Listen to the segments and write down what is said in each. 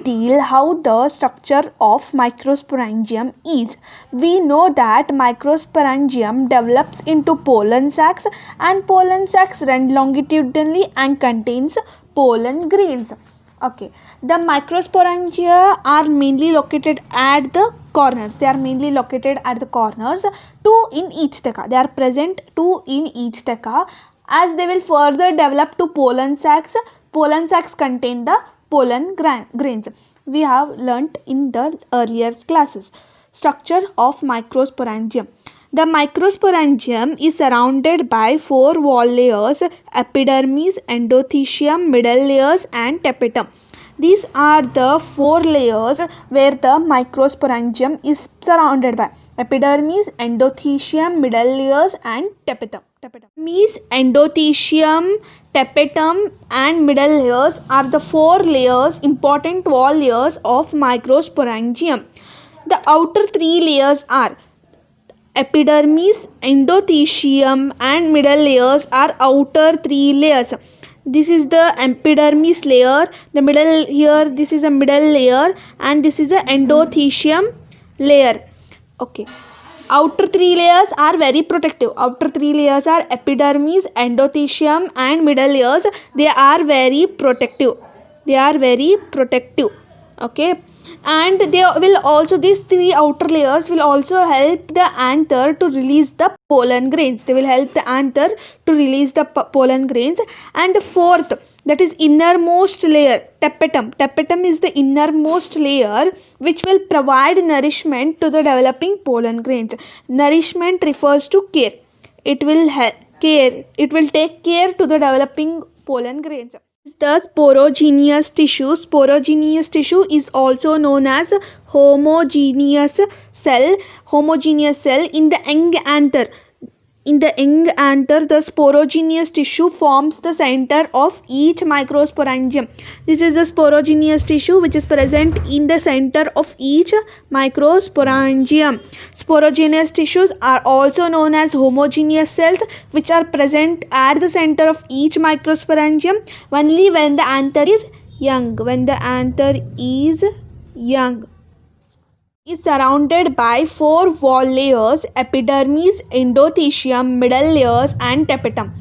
deal how the structure of microsporangium is. We know that microsporangium develops into pollen sacs, and pollen sacs run longitudinally and contains pollen grains. Okay, the microsporangia are mainly located at the corners. They are mainly located at the corners, two in each theca. They are present two in each theca. As they will further develop to pollen sacs contain the pollen grains. We have learnt in the earlier classes. Structure of microsporangium. The microsporangium is surrounded by four wall layers: epidermis, endothecium, middle layers and tapetum. These are the four layers where the microsporangium is surrounded by: epidermis, endothecium, middle layers and tapetum. Epidermis, endothecium, tapetum and middle layers are the four layers, important wall layers of microsporangium. The outer three layers are epidermis, endothecium and middle layers are outer three layers. This is the epidermis layer, the middle here, this is a middle layer and this is a endothecium layer. Okay. Outer three layers are very protective. Outer three layers are epidermis, endothecium and middle layers. They are very protective. Okay. And they will also, these three outer layers will also help the anther to release the pollen grains. They will help the anther to release the pollen grains. And the fourth, that is innermost layer, tapetum. Tapetum is the innermost layer which will provide nourishment to the developing pollen grains. Nourishment refers to care. It will take care to the developing pollen grains. The sporogenous tissue. Sporogenous tissue is also known as homogeneous cell. Homogeneous cell in the young anther. In the young anther, the sporogenous tissue forms the center of each microsporangium. This is the sporogenous tissue which is present in the center of each microsporangium. Sporogenous tissues are also known as homogeneous cells, which are present at the center of each microsporangium only when the anther is young. Is surrounded by four wall layers: epidermis, endothecium, middle layers and tapetum.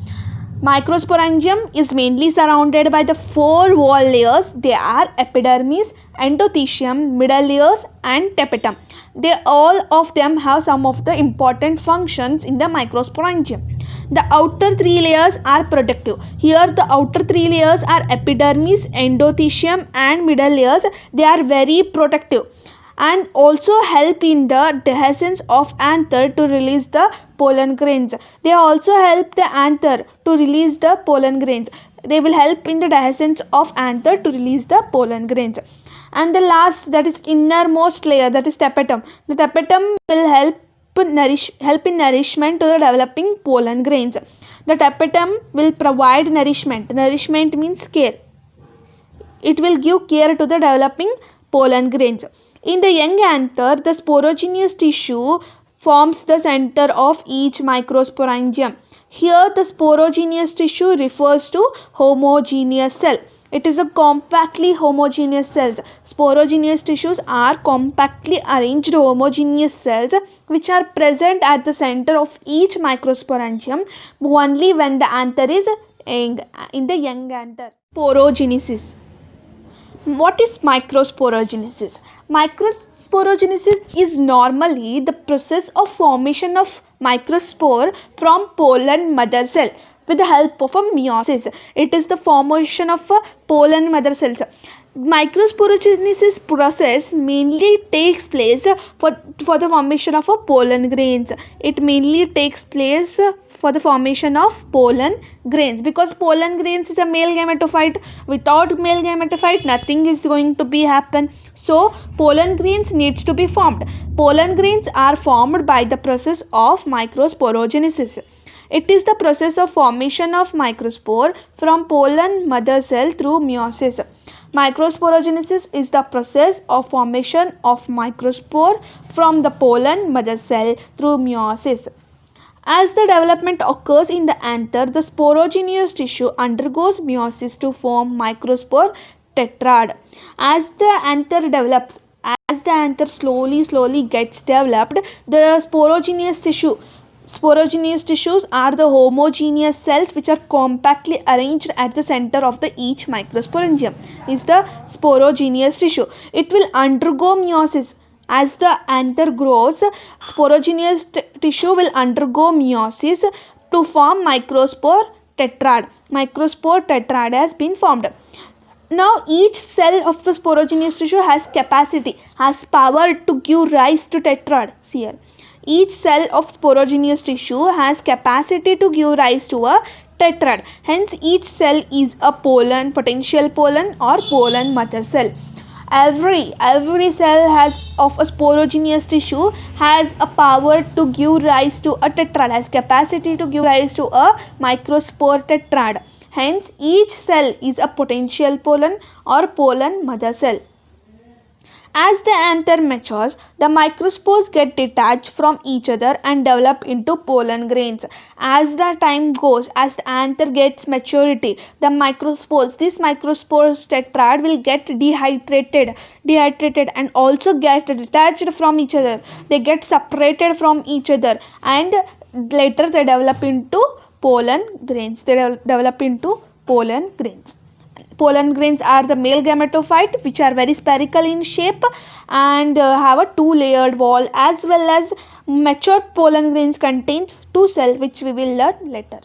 Microsporangium is mainly surrounded by the four wall layers. They are epidermis, endothecium, middle layers and tapetum. They all of them have some of the important functions in the microsporangium. The outer three layers are protective. Here the outer three layers are epidermis, endothecium and middle layers. They are very protective and also help in the dehiscence of anther to release the pollen grains. They also help the anther to release the pollen grains. They will help in the dehiscence of anther to release the pollen grains. And the last, that is innermost layer, that is tapetum. The tapetum will help in nourishment to the developing pollen grains. The tapetum will provide nourishment. Nourishment means care. It will give care to the developing pollen grains. In the young anther, the sporogenous tissue forms the center of each microsporangium. Here the sporogenous tissue refers to homogeneous cell. It is a compactly homogeneous cells. Sporogenous tissues are compactly arranged homogeneous cells which are present at the center of each microsporangium only when the anther is young, in the young anther. Sporogenesis. What is microsporogenesis? Microsporogenesis is normally the process of formation of microspore from pollen mother cell with the help of a meiosis. It is the formation of a pollen mother cells. Microsporogenesis process mainly takes place for the formation of a pollen grains. It mainly takes place for the formation of pollen grains, because pollen grains is a male gametophyte. Without male gametophyte, nothing is going to be happen. So pollen grains needs to be formed. Pollen grains are formed by the process of microsporogenesis. It is the process of formation of microspore from pollen mother cell through meiosis. Microsporogenesis is the process of formation of microspore from the pollen mother cell through meiosis. As the development occurs in the anther, the sporogenous tissue undergoes meiosis to form microspore tetrad. As the anther develops, as the anther slowly gets developed, the sporogenous tissues are the homogeneous cells which are compactly arranged at the center of the each microsporangium is the sporogenous tissue. It will undergo meiosis. As the anther grows, sporogenous tissue will undergo meiosis to form microspore tetrad. Microspore tetrad has been formed. Now each cell of the sporogenous tissue has power to give rise to tetrad. See here. Each cell of sporogenous tissue has capacity to give rise to a tetrad. Hence each cell is a potential pollen or pollen mother cell. Every cell of a sporogenous tissue has a power to give rise to a tetrad, has capacity to give rise to a microspore tetrad. Hence each cell is a potential pollen or pollen mother cell. As the anther matures, the microspores get detached from each other and develop into pollen grains. As the time goes, as the anther gets maturity, this microspores tetrad will get dehydrated and also get detached from each other. They get separated from each other and later they develop into pollen grains. Pollen grains are the male gametophyte which are very spherical in shape and have a two-layered wall, as well as mature pollen grains contains two cells which we will learn later.